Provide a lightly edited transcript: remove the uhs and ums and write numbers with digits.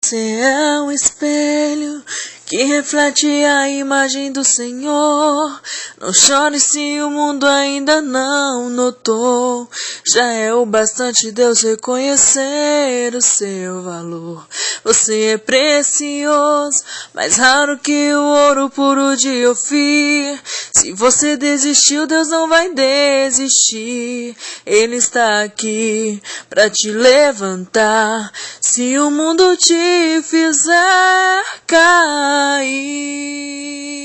Você é um espelho que reflete a imagem do Senhor. Não chore se o mundo ainda não notou. Já é o bastante Deus reconhecer o seu valor. Você é precioso, mais raro que o ouro puro de Ofir. Se você desistiu, Deus não vai desistir. Ele está aqui para te levantar. Se o mundo te fizer cair.